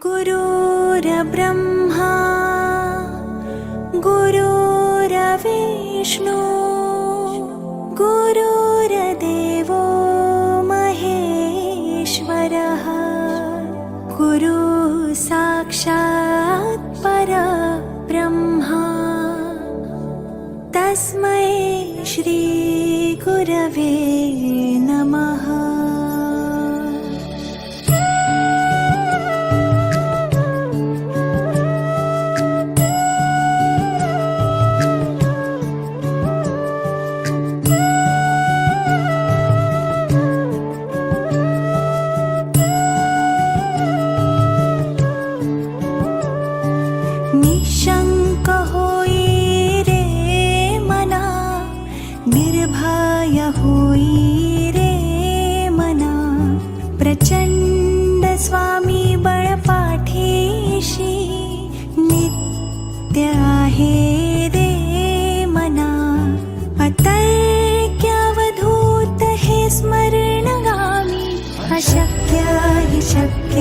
गुरुर्ब्रह्मा गुरुर्विष्णु गुरुर्देवो महेश्वरः गुरुः साक्षात् परब्रह्मा तस्मै श्री गुरवे नमः। निशंक होई रे मना, निर्भय होई रे मना, प्रचंड स्वामी बळपाठीशी नित्य आहे रे मना। अतर्क्यावधूत हे स्मरणगामी, अशक्य हि शक्य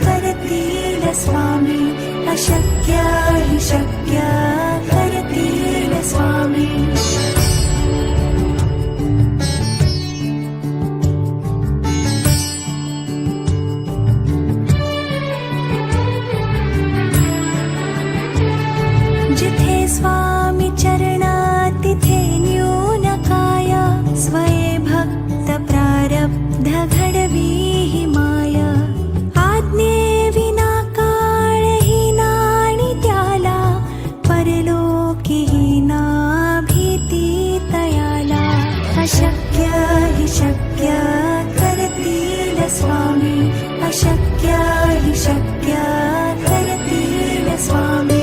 करतील स्वामी, अशक्य हि शक्य करतील स्वामी। जिथे स्वामी चरणा तिथे न्यून काया, स्वये भक्त प्रारब्ध घडवी हि माया। आज्ञे विना काळ ही नाणी त्याला, परलोकी ही ना भीती तयाला। अशक्य हि शक्य करतील स्वामी, अशक्य हि शक्य करतील स्वामी।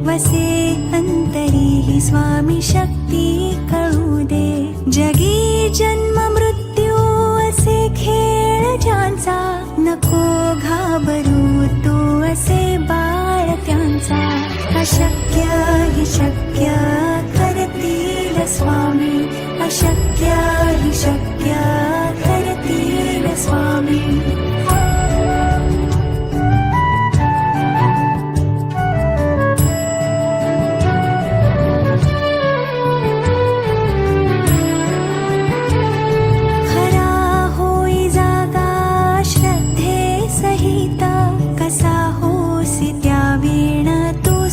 वसे अंतरी ही स्वामी शक्ती कळू दे। जगी जन्म मृत्यू असे खेळ ज्यांचा, नको घाबरू तू असे बाळ त्यांचा। अशक्य हि शक्य करतील स्वामी, अशक्य हि शक्य करतील स्वामी।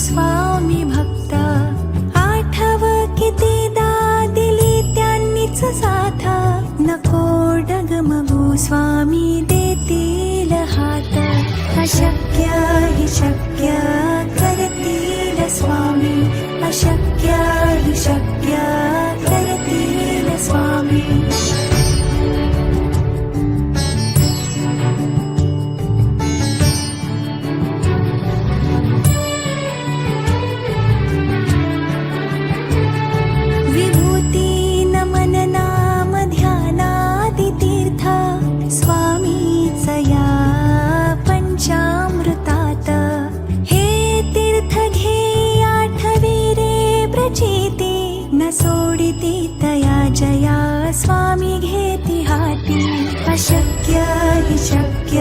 स्वामी भक्त आठव कितीदा दिली त्यांनीच साथ, नको डगमगू स्वामी देतील हात। अशक्य हि शक्य करतील स्वामी, अशक्य हि शक्य करतील स्वामी। सोडिती तया जया स्वामी घेती हाती। अशक्य हि शक्य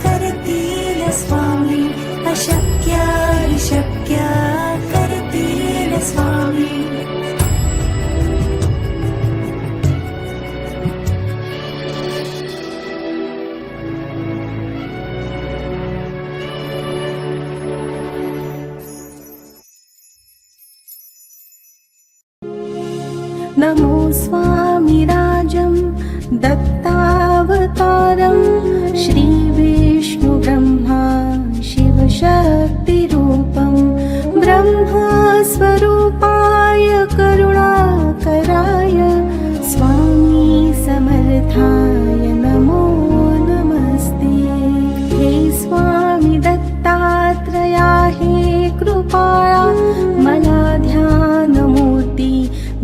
करतील स्वामी, अशक्य हि शक्य करतील स्वामी। नमो स्वामिराजं दत्तावतारं, श्रीविष्णुब्रह्मा शिवशक्तिरूपं, ब्रह्मस्वरूपाय करुणाकराय स्वामी समर्थाय नमो नमस्ते। हे स्वामी दत्तात्रया हे कृपाळा, मला ध्यानमूर्ती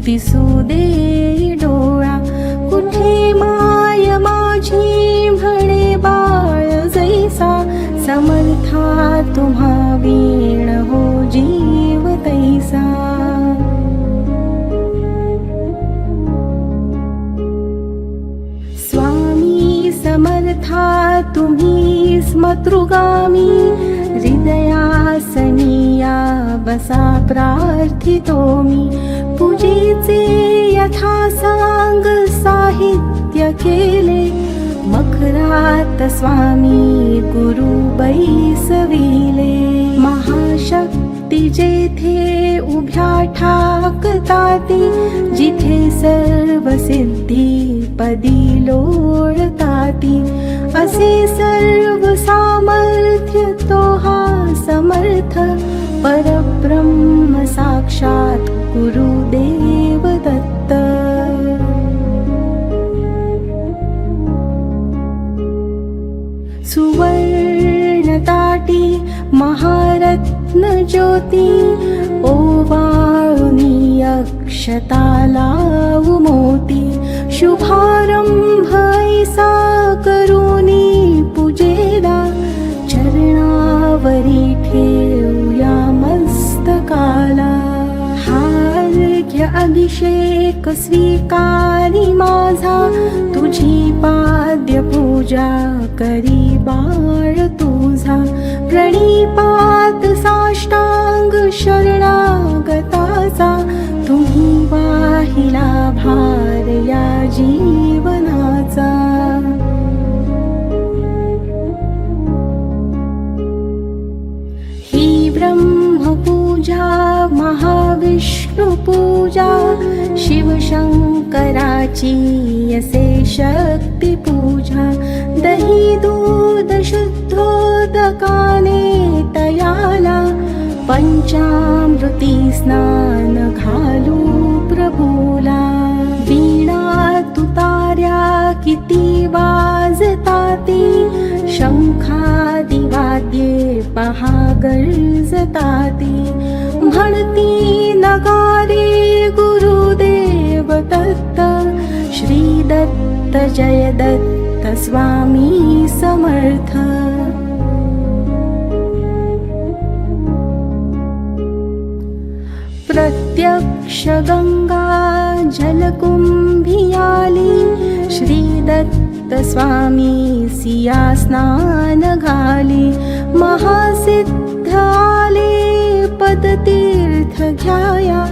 दिसू दे डोळा। कुठे माय माझी म्हणे बाळ समर्था तुम्ही स्मतृगामी हृदयासनिया बसा प्रार्थितो मी पूजेचे यथा सांग साहित्य केले मखरात स्वामी गुरु बैसविले महाशक्ती जेथे उभ्या ठाकताती जिथे सर्व सिद्धी पदी लोळताती असे सर्व सामर्थ्य तो हा समर्थ परब्रह्म साक्षात गुरुदेव दत्त सुवर्ण ताटी महारत्न ज्योती ओवाळुनी अक्षता लावू मोती शुभारंभ ऐसा करुनी पूजेला चरणावरी ठेवूया मस्तकाला हार्घ्य अभिषेक स्वीकारी माझा तुझी पाद्य पूजा करी बाळ तुझा प्रणिपात साष्टांग शरणागताचा तुम्ही वाहिला भार या जीवनाचा ही ब्रह्मपूजा महाविष्णू पूजा शिवशंकराची असे शक्ती पूजा दही दूध शुद्धोदकाने तयाला पंचामृती स्नान घालू प्रभूला वीणा तुतार्या किती वाजताती शंखादी वाद्ये पहा गरजताती म्हणती नगारे गुरुदेव दत्त श्री दत्त जय दत्त स्वामी समर्थ प्रत्यक्ष गंगा जलकुंभी आली श्री दत्त स्वामी सिया स्नान घाली महासिद्ध आले पदतीर्थ घ्याया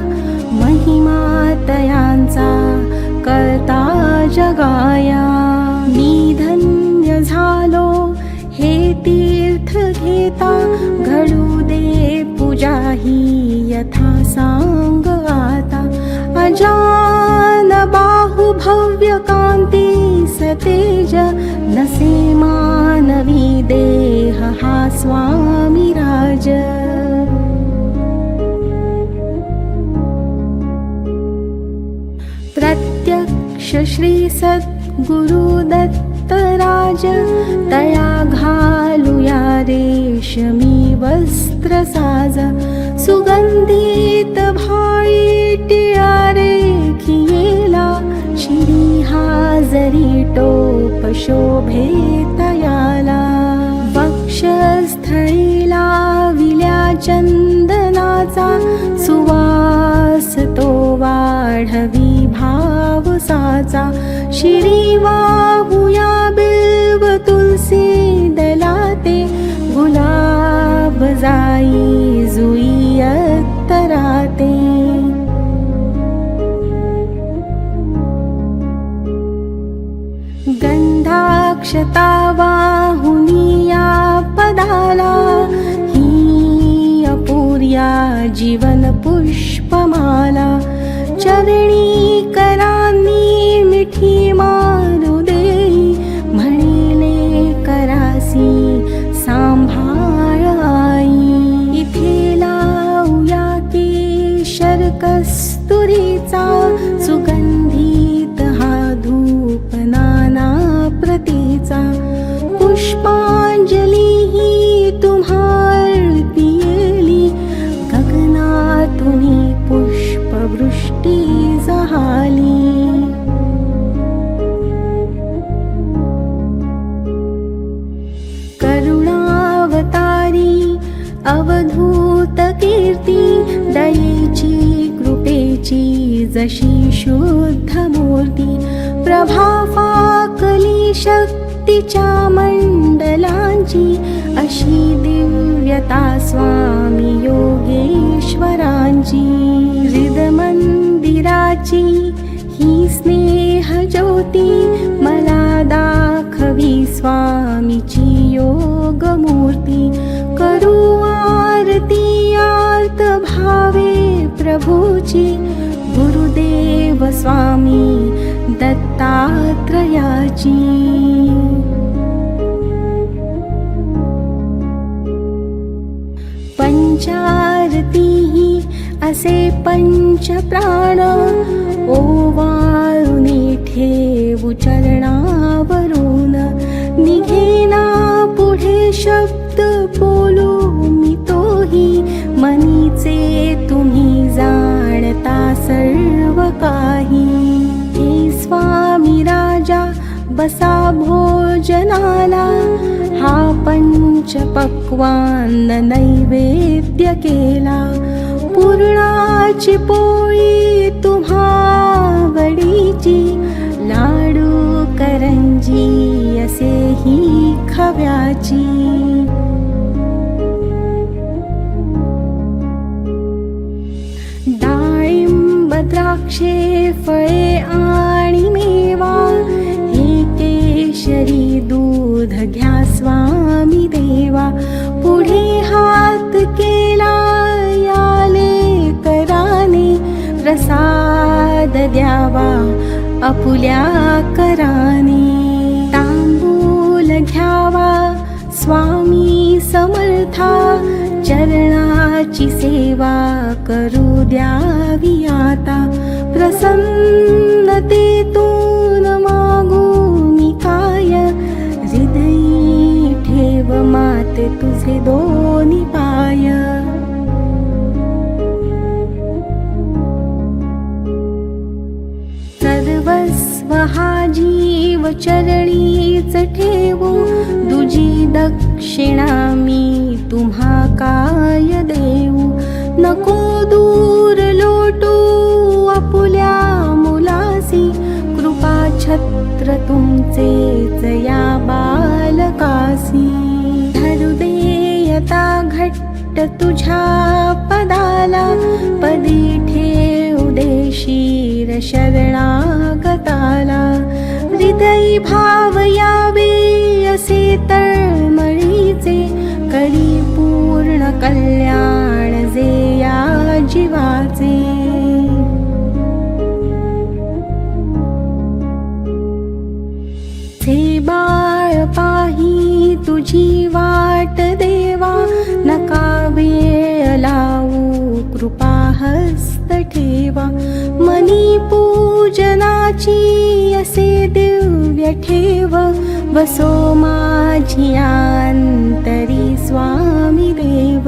महिमा तयांचा करता जगाया मी धन्य झालो हे तीर्थ घेता घडू दे पूजा ही यथा सांग आता अजान बाहु भव्य कांती सतेज नसे मानवी देह हा स्वामी राज प्रत्यक्ष श्री सद्गुरु दत्त राज तया घालूया रेशमी वस्त्र साज सुगंधित भाळी टिळारे खियेला शिरी हाजरी टोप शोभे तयाला वक्षस्थळी लाविल्या चंदनाचा सुवास तो वाढवी भाव साचा शिरी वाहुया बिल्व तुलसी दलाते गुलाब जाई जुई अत्तराते गंधाक्षता वाहुनिया पदाला ही अपूर्या जीवन पुष्पमाला चरणी करांनी मिठी मारू देई म्हणिले करासी सांभाळ आई इथे लावूया केशर कस्तुरीचा सुगंधित हा धूप नाना प्रतीचा पुष्पांजली ही तुम्हार पियेली गगनातुनी पुष्पवृष्टी जहाली करुणावतारी अवधूत कीर्ती दयेची कृपेची जशी शुद्ध मूर्ती प्रभाफाकली शक्ती तिच्या मंडलांची अशी दिव्यता स्वामी योगेश्वरांची. हृदमंदिराची ही स्नेह ज्योती मला दाखवी स्वामीची योगमूर्ती. करू आरती आर्त भावे प्रभूची गुरुदेव स्वामी दत्तात्रयाची. पंचारती ही असे पंचप्राण ओवाळूनी ठेवू चरणावरून. निघेना पुढे शब्द बोलू मी तोही मनीचे तुम्ही जाणता सर्व काही. हे स्वामी राजा बसा भोजनाला हा पंचपक्वान्न नैवेद्य केला. पुरणाची पोळी तुम्हा आवडीची लाडू करंजी असेही खव्याची. डाळिंब द्राक्षे फळे आणि मेवा हे केशरी दूध घ्या स्वामी देवा. पुढे हात केला याले कराने प्रसाद द्यावा आपुल्या कराने. तांबूल घ्यावा स्वामी समर्था चरणाची सेवा करू द्यावी आता. प्रसन्नतेतून मागू मी काय हृदयी ठेव माते तुझे दोन्ही पाय. सर्वस्व हा जीव चरणीच ठेवू दुजी दक्षिणा मी तुम्हा काय देऊ. नको दूर लोटू आपुल्या मुलासी कृपा छत्र तुमचेच या बालकासी. धरू देयता घट्ट तुझ्या पदाला पदी ठेव देशीर शरणागताला. हृदयी भाव यावे असे तळमळीचे करी पूर्ण कल्याण जे या जीवाचे. हे बाळ पाही तुझी वाट देवा नका वेळ लावू कृपा हस्त ठेवा. मनी पूजनाची असे दिव्य ठेव वसो माझी अंतरी स्वामी देव.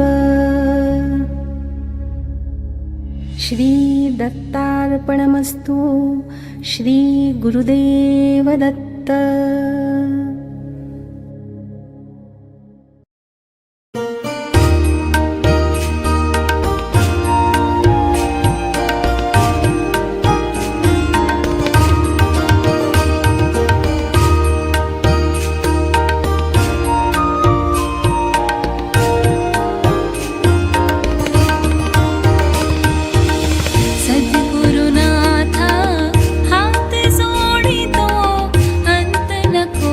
श्री दत्तार्पणमस्तु. श्री गुरुदेव दत्त. सद्गुरुनाथा हात जोडितो अंत नको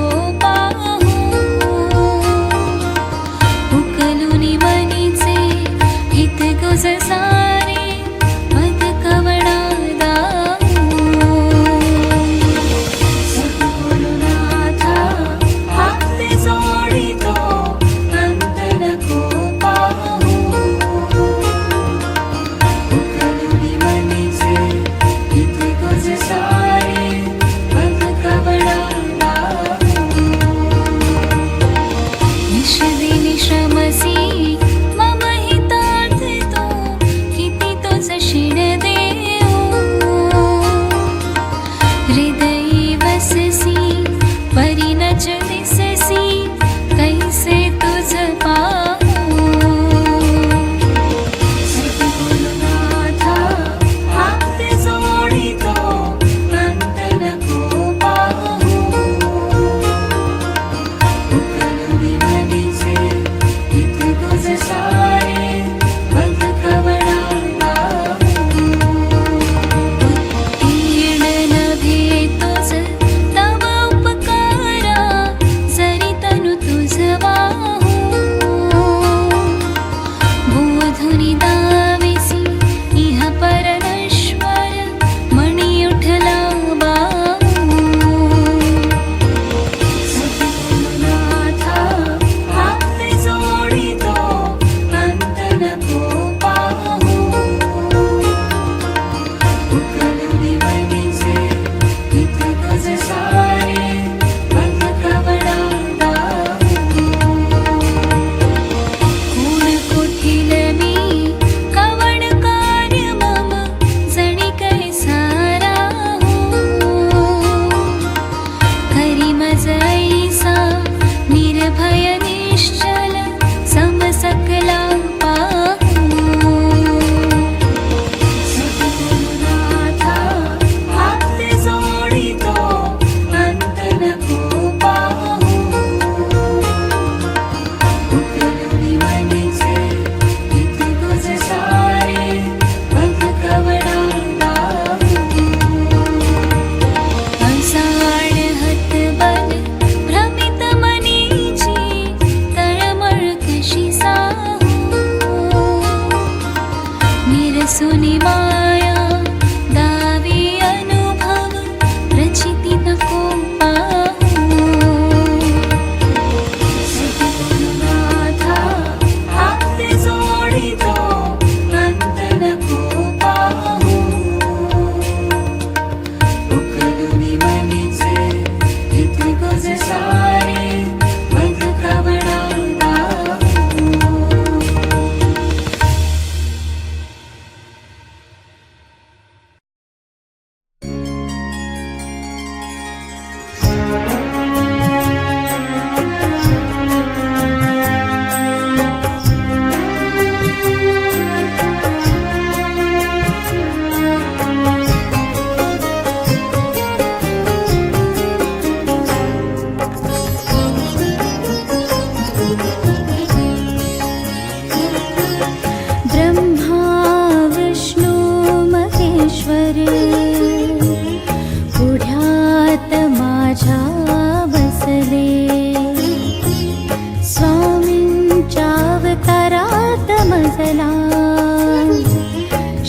वासला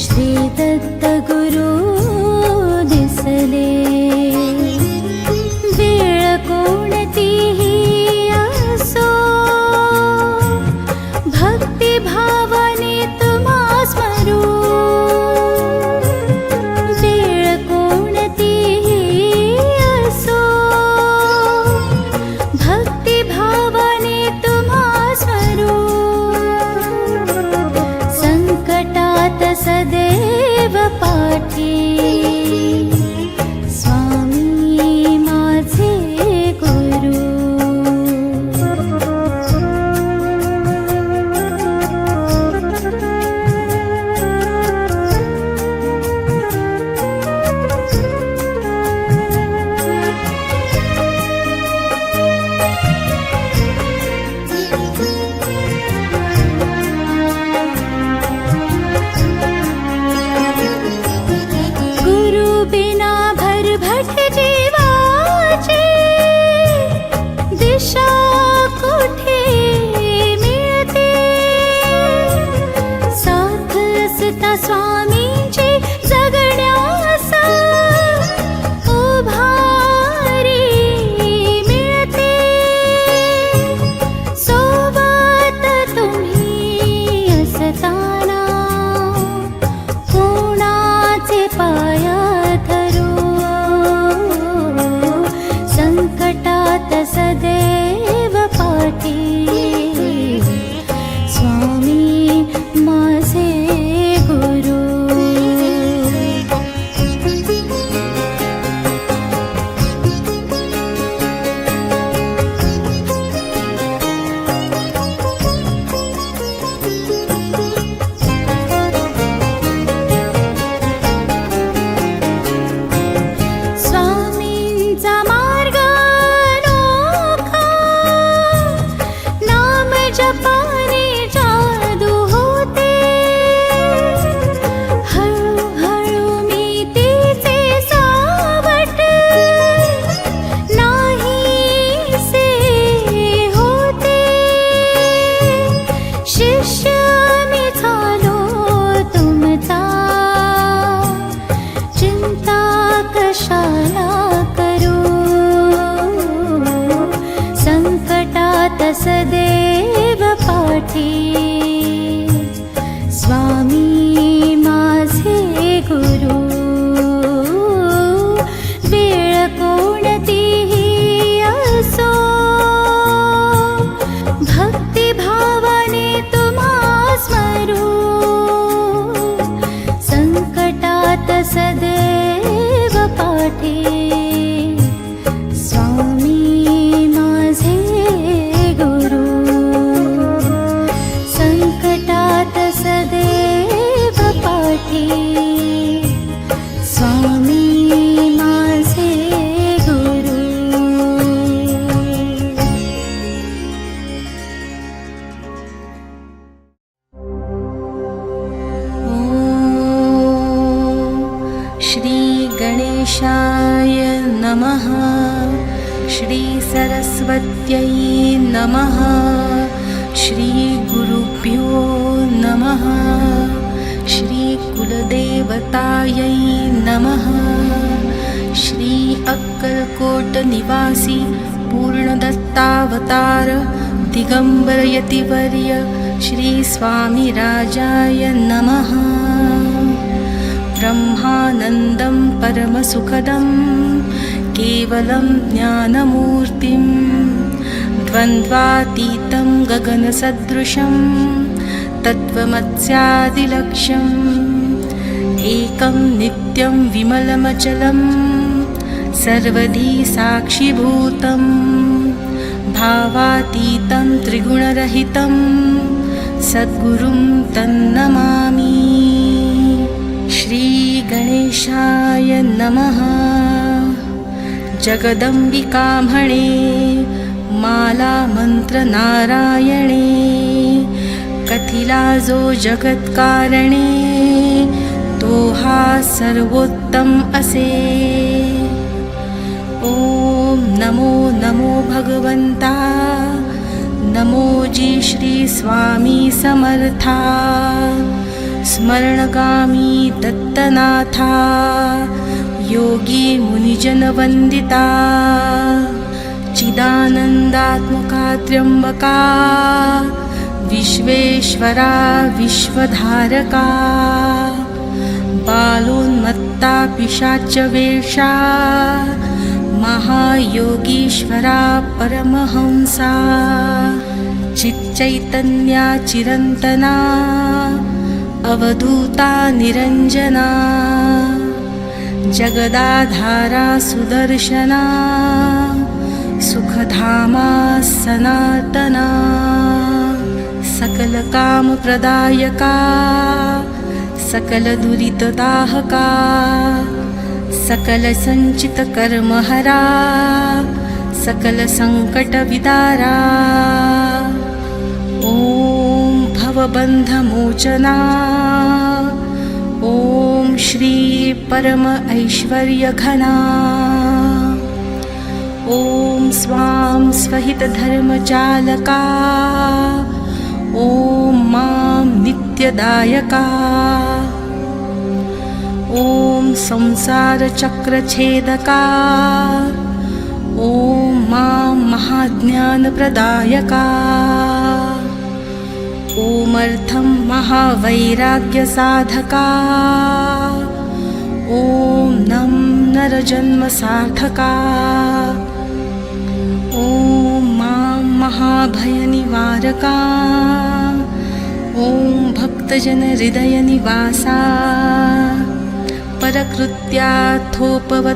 श्री दत्त गुरु दिसले वेळ कोणतीही असो भक्ती भावाने तुम्हा स्मरू वेळ कोणतीही असो भक्ती भावाने तुम्हा स्मरू संकटात सदैव पाठी स्वामी माझे गुरु गुरु बिना भरभट जीवाची दिशा कुठे मिळते साथ असता स्वामींची जगण्यासा उभारी मिळते सोबत तुम्ही असताना कोणाचे पाया धरू संकटात सदैव पाठी स्वामी माझे गुरु स्वामींचा मार्ग अनोखा नाम जपाने जादू होते हळूहळू मी तिचे सावट नाहीसे होते शिष्य मी झालो तुमचा चिंता कशाला करू संकटात सदैव पाठी स्वामी माझे गुरु वेळ कोणतीही असो भक्ती भावाने तुम्हा स्मरू संकटात सदैव पाठी स्वामी माझे गुरु संकटात सदैव पाठी स्वामी माझे गुरु श्री गणेशाय नमः श्री सरस्वत्यै नमः श्री गुरुभ्यो नमः श्री कुलदेवतायै नमः श्री अक्कलकोट निवासी पूर्णदत्तावतार दिगंबर यतिवर्य श्री स्वामी राजाय नमः ब्रह्मानन्दं परमसुखदं केवलं ज्ञानमूर्तिं द्वन्द्वातीतं गगनसदृशं तत्त्वमस्यादिलक्ष्यम् एकं नित्यं विमलमचलं सर्वधी साक्षिभूतं भावातीतं त्रिगुणरहितं सद्गुरुं तन्नमामि श्री गणेशाय नमः जगदंबिका म्हणे माला मंत्र नारायणे कथिला जो जगत्कारणे तो हा सर्वोत्तम असे ओम नमो नमो भगवंता नमोजी श्री स्वामी समर्था स्मरणगामी दत्तनाथा योगी मुनिजनवन्दिता चिदानन्दात्मका त्र्यम्बका विश्वेश्वरा विश्वधारका बालोन्मत्ता पिशाचवेषा महायोगीश्वरा परमहंसा चिच्चैतन्या चिरन्तना अवधूता निरञ्जना जगदाधारा सुदर्शना सुखधामा सनातना सकलकामप्रदायका सकलदुरितदाहका सकलसञ्चितकर्महरा सकलसङ्कटविदारा ॐ भवबन्धमोचना ॐ श्री परम ऐश्वर्यघना ॐ स्वां स्वहितधर्मचालका ॐ मां नित्यदायका ॐ संसारचक्रछेदका ॐ मां महाज्ञानप्रदायका ॐ महावैराग्यसाधका ॐ नं नरजन्मसार्थका ॐ मां महाभयनिवारका ॐ भक्तजनहृदयनिवासा परकृत्या थोपव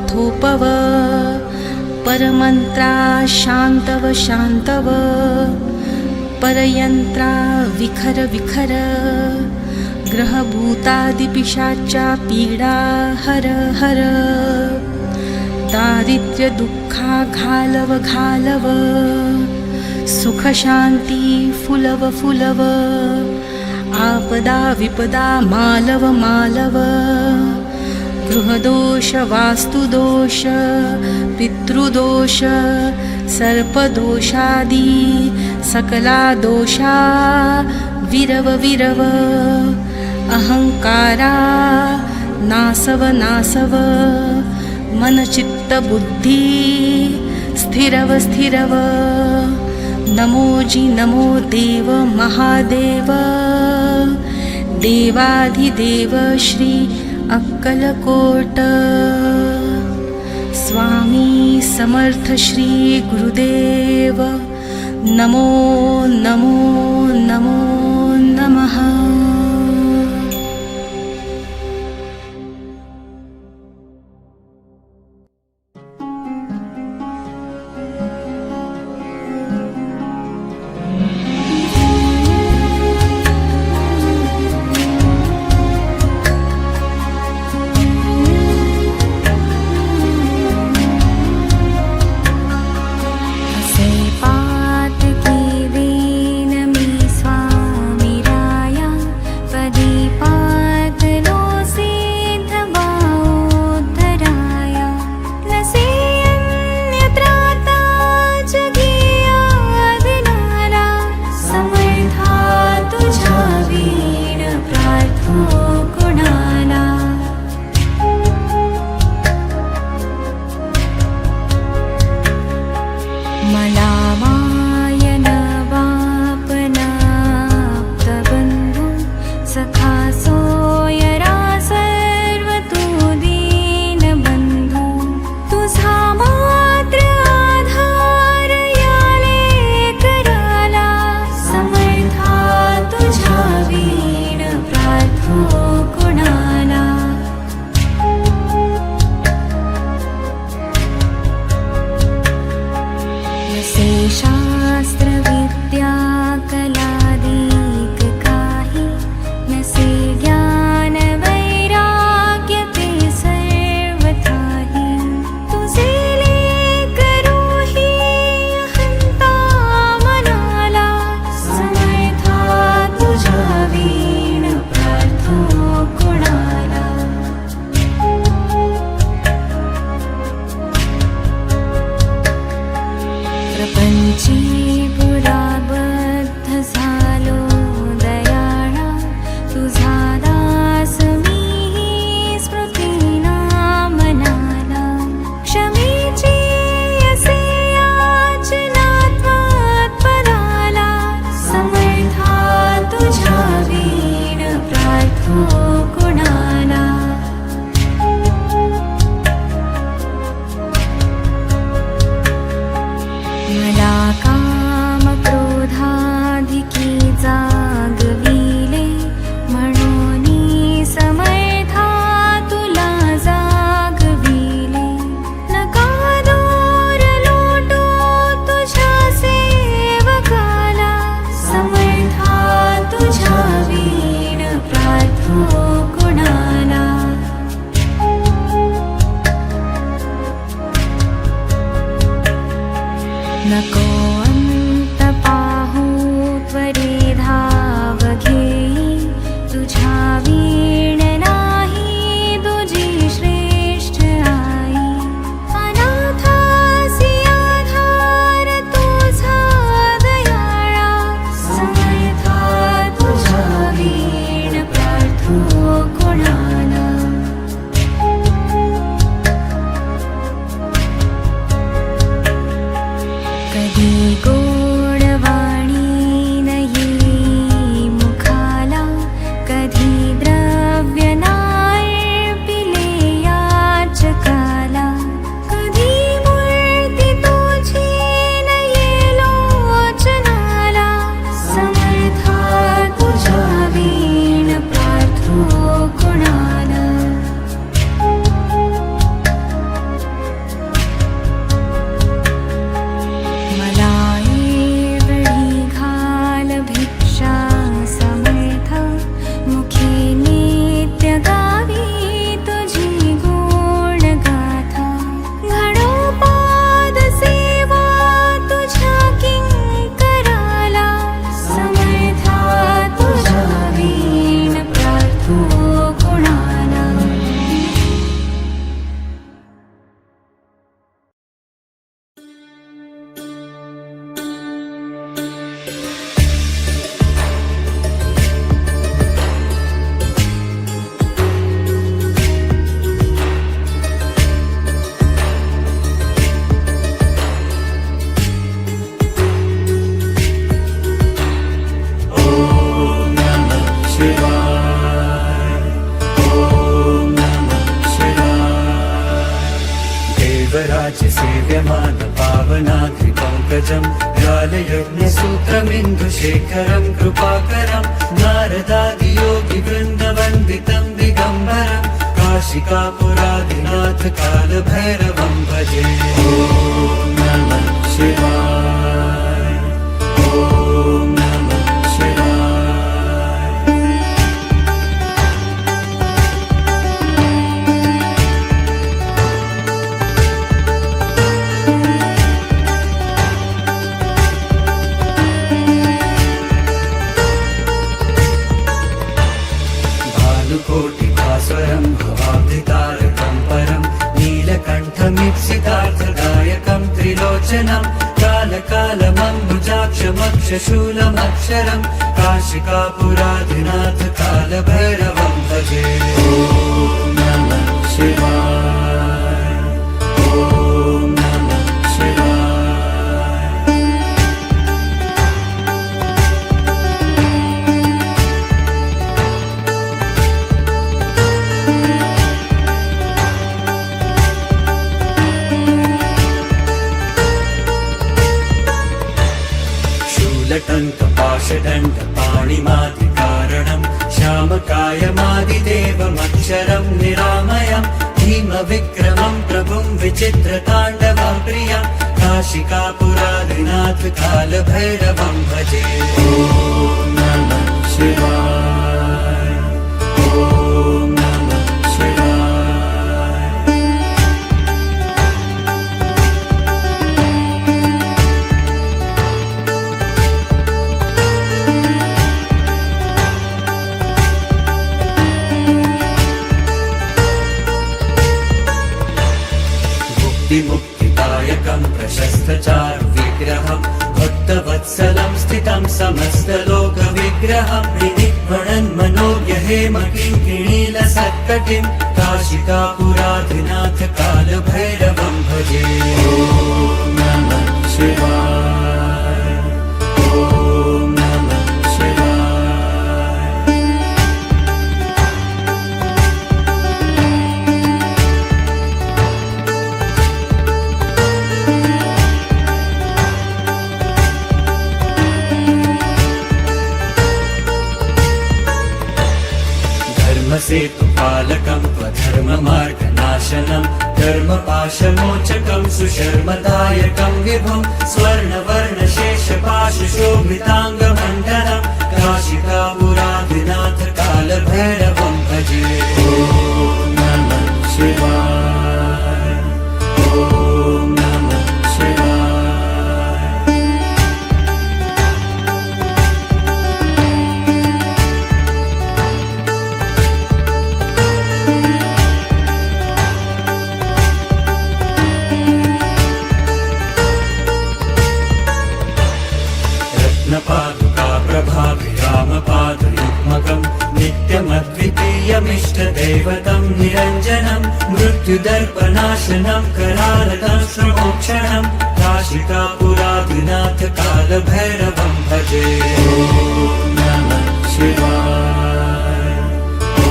परमन्त्रा शान्तव शान्तव परयन्त्रा विखर ग्रहभूतादिपिशाचा पीडा हर हर दारिद्र्यदुःखा घालव सुखशान्ति फुलव आपदा विपदा मालव गृहदोष वास्तुदोष पितृदोष सर्पदोषादि सकला दोषा विरव अहंकारा नासव मनचित्तबुद्धि स्थिरव नमोजी नमो देव महादेव देवाधिदेव श्री अक्कलकोट स्वामी समर्थ श्री गुरुदेव नमो नमः श्रीशैलवंशनिवासमिन्दुशेखरं कृपाकरं नारदादियोगिवृन्दवन्दितं दिगम्बरं काशिकापुरादिनाथ कालभैरवं भजे। ॐ नमः शिवाय, ॐ नमः शिवाय। भानुकोटिभास्वरं भवाब्धितारकं परं नीलकण्ठमीप्सितार्थदायकं त्रिलोचनं कालकालमम्बुजाक्षमक्षशूलमक्षरं काशिकापुराधिनाथ कालभैरवं भजे। ॐ नमः शिवाय, ॐ नमः शिवाय। शूलटङ्कपाशदण्डपाणिमादिकारणं श्यामकायमादिदेवमक्षरं निरामयं भीमविक्रमं प्रभुं विचित्रताण्डवं प्रियं काशिकापुरादिनाथ कालभैरवं भजे। ॐ नमः शिवाय, ॐ नमः शिवाय। मुक्तिदायकं प्रशस्तचारुविग्रहं भक्तवत्सलं स्थितं समस्तलोकविग्रहं विनिग्मणन्मनोज्ञहेमकिङ्किणीलसत्कटिं काशिकापुराधिनाथ कालभैरवं भजे। ॐ नमः शिवाय, ॐ नमः शिवाय। धर्मसेतुपालकं त्वधर्ममार्गनाशनं धर्मपाशमोचकं सुशर्मदायकं विभुं स्वर्णवर्णशेषपाशशोभिताङ्गमण्डलं काशिकापुराधिनाथ कालभैरवं भजे। ॐ नमः शिवाय, ॐ नमः शिवाय। रत्नपादुकाप्रभाभिरामपादयुग्मकं नित्यमद्वितीयमिष्टदैवतं निरञ्जनं मृत्युदर्पनाशनं करालकं श्रमोक्षणं काशिकापुराधिनाथ कालभैरवं भजे। ॐ नमः शिवाय, ॐ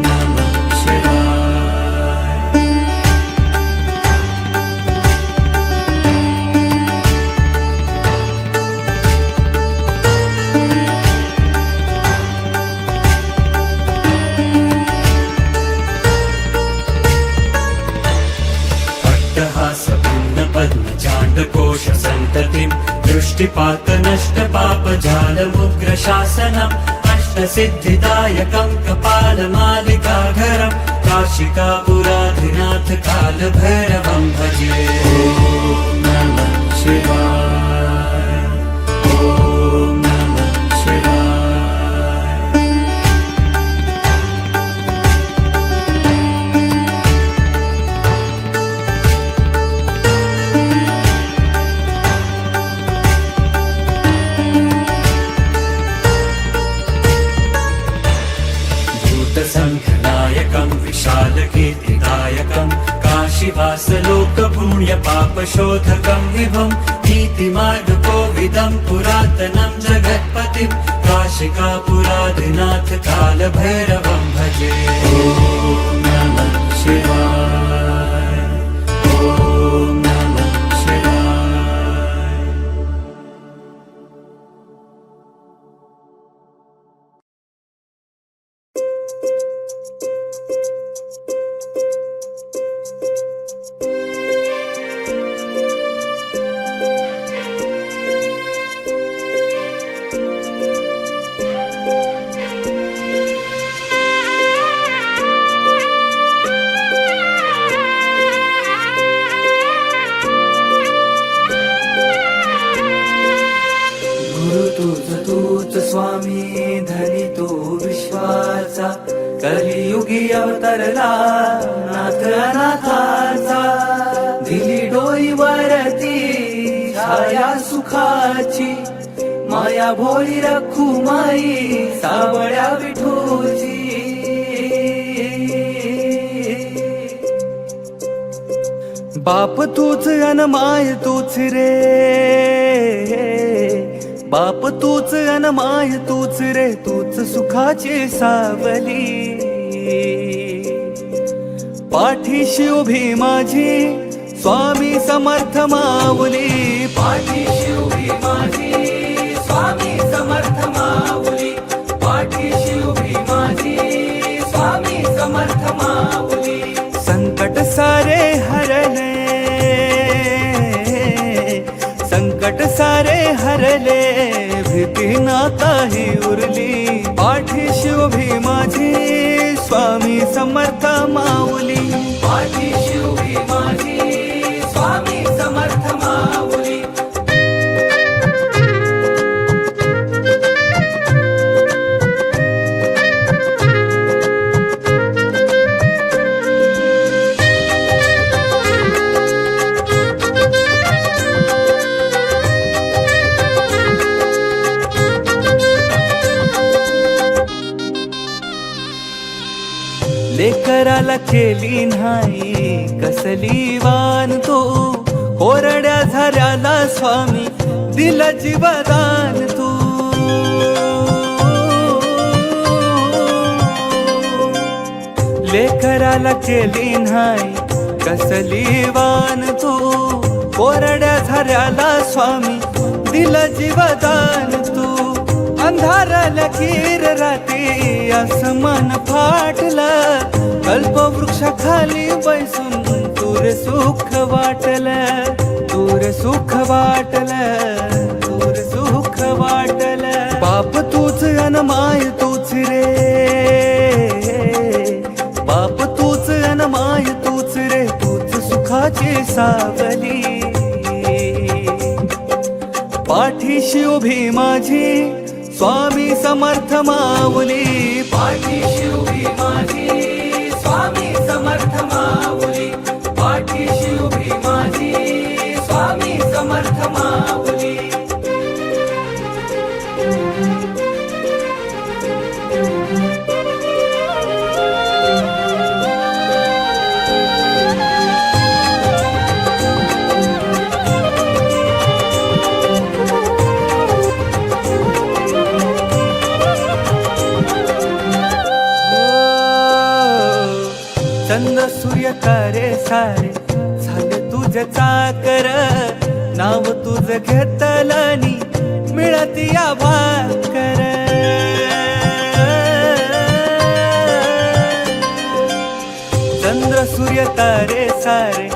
नमः शिवाय। पद्मचाण्डकोशसन्ततिं दृष्टिपातनष्टपापजालमुग्रशासनम् अष्टसिद्धिदायकं कपालमालिकाघरं काशिकापुराधिनाथ कालभैरवं भजे। ॐ नमः शिवाय, ॐ नमः शिवाय। भूतसङ्घनायकं विशालकीर्तिदायकं काशीवासलोकपुण्यपापशोधकं विभुं नीतिमार्गकोविदं पुरातनं जगत्पतिं काशिकापुराधिनाथ कालभैरवं भजे। ॐ नमः शिवाय, ॐ नमः शिवाय। गुरु तूच स्वामी धनी तू विश्वाचा कलियुगी अवतरला नाथ अनाथाचा दिली डोईवरती छाया सुखाची माया भोळी रखुमाई सावळ्या विठूची बाप तूच अन माय तूच रे बाप तूच अन माय तूच रे तूच सुखाची सावली पाठीशी उभी माझी स्वामी समर्थ माऊली पाठीशी उभी माझी स्वामी समर्थ माऊली पाठीशी उभी माझी स्वामी समर्थ माऊली संकट सारे हरले संकट सारे हरले भीती ना काही उरली पाठीशी उभी माझी स्वामी समर्थ माऊली पाठीशी उभी माझी स्वामी समर्थ माऊली लेकराला केली नाही कसली वान तू कोरड्या झऱ्याला स्वामी दिला जीवदान तू लेकराला केली नाही कसली वान तू कोरड्या झऱ्याला स्वामी दिला जीवदान तू अंधाराला खीर राती आसमान फाटलं कल्पवृक्षाखाली बैसून तूर सुख वाटलं तूर सुख वाटलं तूर सुख वाटलं बाप तूच अन माय तूच रे बाप तूच अन माय तूच रे तूच सुखाची सावली पाठीशी उभी माझी स्वामी समर्थ माऊली पाठीशी उभी माझी स्वामी समर्थ माऊली पाठीशी उभी माझी स्वामी समर्थ माऊली चंद सूर्य तारे सारे झाले तुझे चाकर नाव तुझ घेतलनी मिळती या भाकर चंद्र सूर्य तारे सारे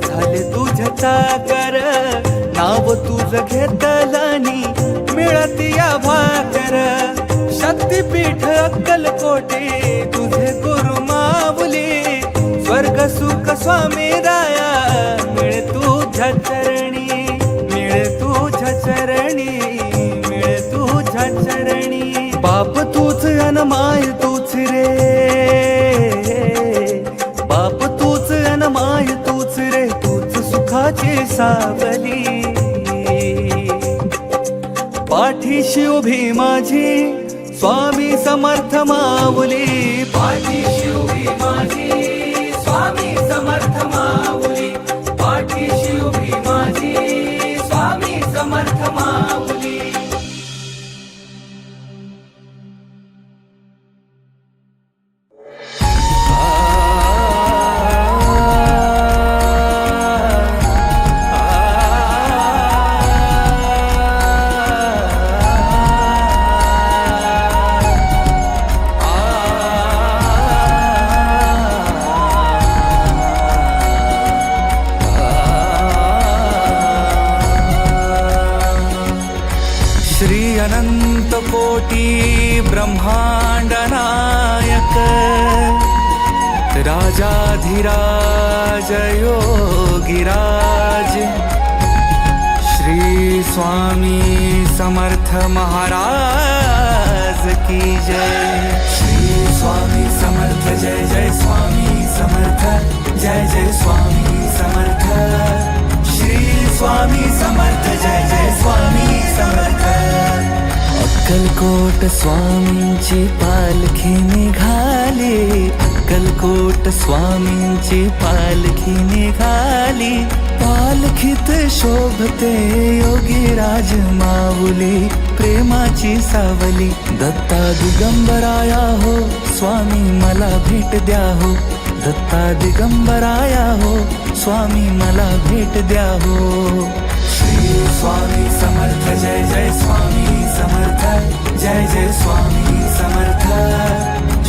झाले तुझे चाकर नाव तुझ घेतलनी मिळती या भाकर शक्तीपीठ अक्कलकोटे तुझे गुरु माऊली स्वर्ग सुख स्वामी राया मिळे तुझ्या चरणी मिळे तुझ्या चरणी मिळे तुझ्या चरणी बाप तूच अन माय तूच रे बाप तूच अन माय तूच रे तूच सुखाची सावली पाठीशी उभी माझी स्वामी समर्थ माऊली पाठीशी उभी माझी स्वामी समर्थ माऊली पाठीशी उभी माझी स्वामी समर्थ माऊली अनंत कोटी ब्रह्मांड नायक राजाधिराज योगिराज श्री स्वामी समर्थ महाराज की जय। श्री स्वामी समर्थ जय जय स्वामी समर्थ जय जय स्वामी समर्थ। श्री स्वामी समर्थ जय जय स्वामी समर्थ। अक्कलकोट स्वामींची पालखी निघाली, अक्कलकोट स्वामींची पालखी निघाली। पालखीत शोभते योगीराज माऊली, प्रेमाची सावली। दत्ता दिगंबराया हो स्वामी मला भेट द्या हो, दत्ता दिगंबराया हो स्वामी मला भेट द्या हो। श्री स्वामी समर्थ जय जय स्वामी समर्थ जय जय स्वामी समर्थ।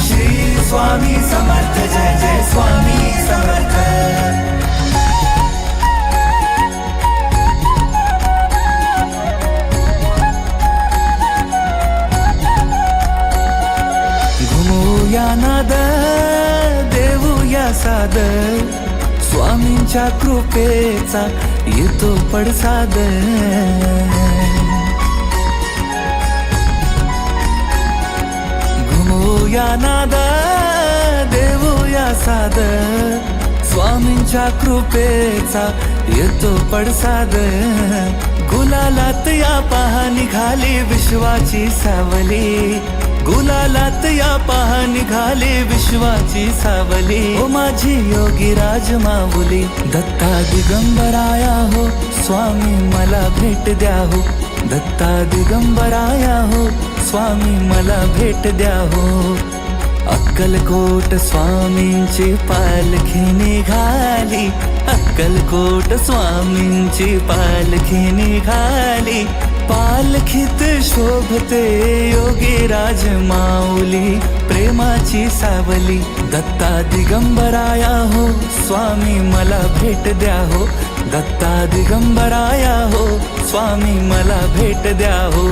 श्री स्वामी समर्थ जय जय स्वामी समर्थ। घुमूया नाद देऊया साद, स्वामींच्या कृपेचा येतो पडसाद। घुमूया नाद देऊया साद, स्वामींच्या कृपेचा येतो पडसाद। गुलालात या पहा निघाली विश्वाची सावली, गुलालात या पहा निघाली विश्वाची सावली। ओ माझी योगीराज माऊली, दत्ता दिगंबराया हो स्वामी मला भेट द्या हो, दत्ता दिगंबराया हो स्वामी मला भेट द्या हो। अक्कलकोट स्वामींची पालखी निघाली, अक्कलकोट स्वामींची पालखी निघाली। पालखीत शोभते योगीराज माऊली, प्रेमाची सावली। दत्ता दिगंबराया हो स्वामी मला भेट द्या हो, दत्ता दिगंबराया हो स्वामी मला भेट द्या हो।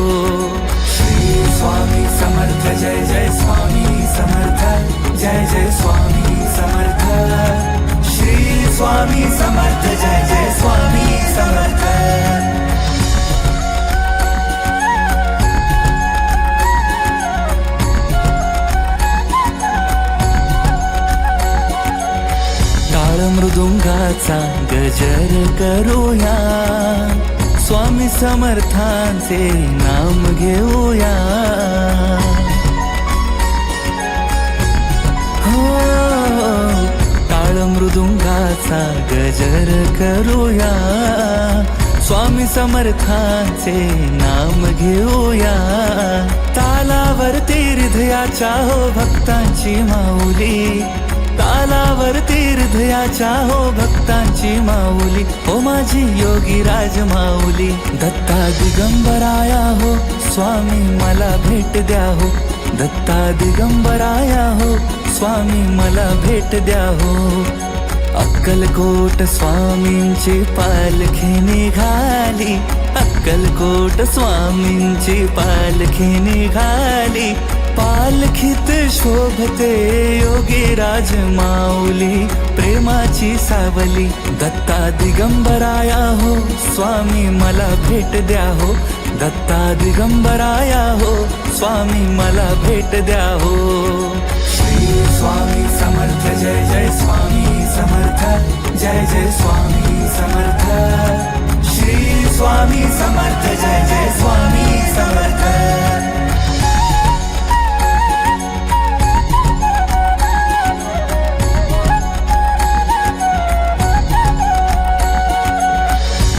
श्री स्वामी समर्थ जय जय स्वामी समर्थ जय जय स्वामी समर्थ। श्री स्वामी समर्थ जय जय स्वामी समर्थ। मृदुंगाचा गजर करूया, स्वामी समर्थांचे नाम घेऊया। हो टाळ मृदुंगाचा गजर करूया, स्वामी समर्थांचे नाम घेऊया। तालावरती हृदयाच्या हो भक्तांची माऊली, तालावरती हृदयाच्या हो भक्तांची माऊली। ओ माझी योगीराज माऊली, दत्ता दिगंबराया हो स्वामी मला भेट द्या हो, दत्ता दिगंबराया हो स्वामी मला भेट द्या हो। अक्कलकोट स्वामींची पालखी निघाली, अक्कलकोट स्वामींची पालखी निघाली। पालखीत शोभते योगीराज माऊली, प्रेमाची सावली। दत्ता दिगंबराया हो स्वामी मला भेट द्या हो, दत्ता दिगंबराया हो स्वामी मला भेट द्या हो। श्री स्वामी समर्थ जय जय स्वामी समर्थ जय जय स्वामी समर्थ। श्री स्वामी समर्थ जय जय स्वामी समर्थ।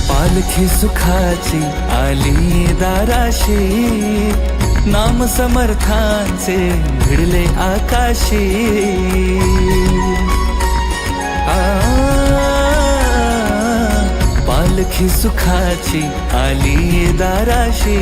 पालखी सुखाची आली दाराशी, नाम समर्थांचे भिडले आकाशी। पालखी सुखाची आली दाराशी,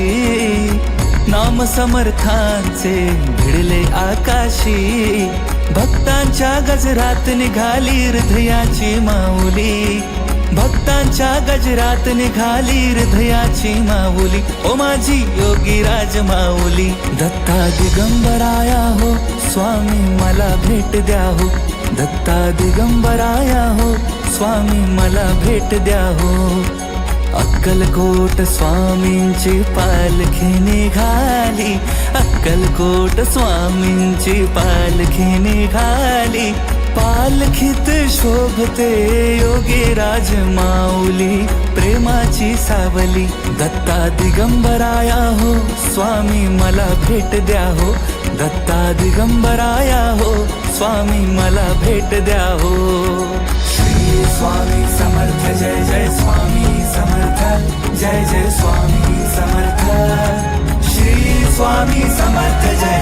नाम समर्थांचे भिडले आकाशी। भक्तांच्या गजरात निघाली हृदयाची माऊली, भक्तांच्या गजरात निघाली हृदयाची माऊली। ओ माझी योगीराज माऊली, दत्ता दिगंबराया हो स्वामी मला भेट द्या हो, दत्ता दिगंबराया हो स्वामी मला भेट द्या हो। अक्कलकोट स्वामींची पालखी निघाली, अक्कलकोट स्वामींची पालखी निघाली. पालखीत शोभते योगीराज माऊली, प्रेमाची सावली. दत्ता दिगंबराया हो स्वामी मला भेट द्या हो, दत्ता दिगंबराया हो स्वामी मला भेट द्या हो. श्री स्वामी समर्थ जय जय स्वामी समर्थ, जय जय स्वामी समर्थ. श्री स्वामी समर्थ जय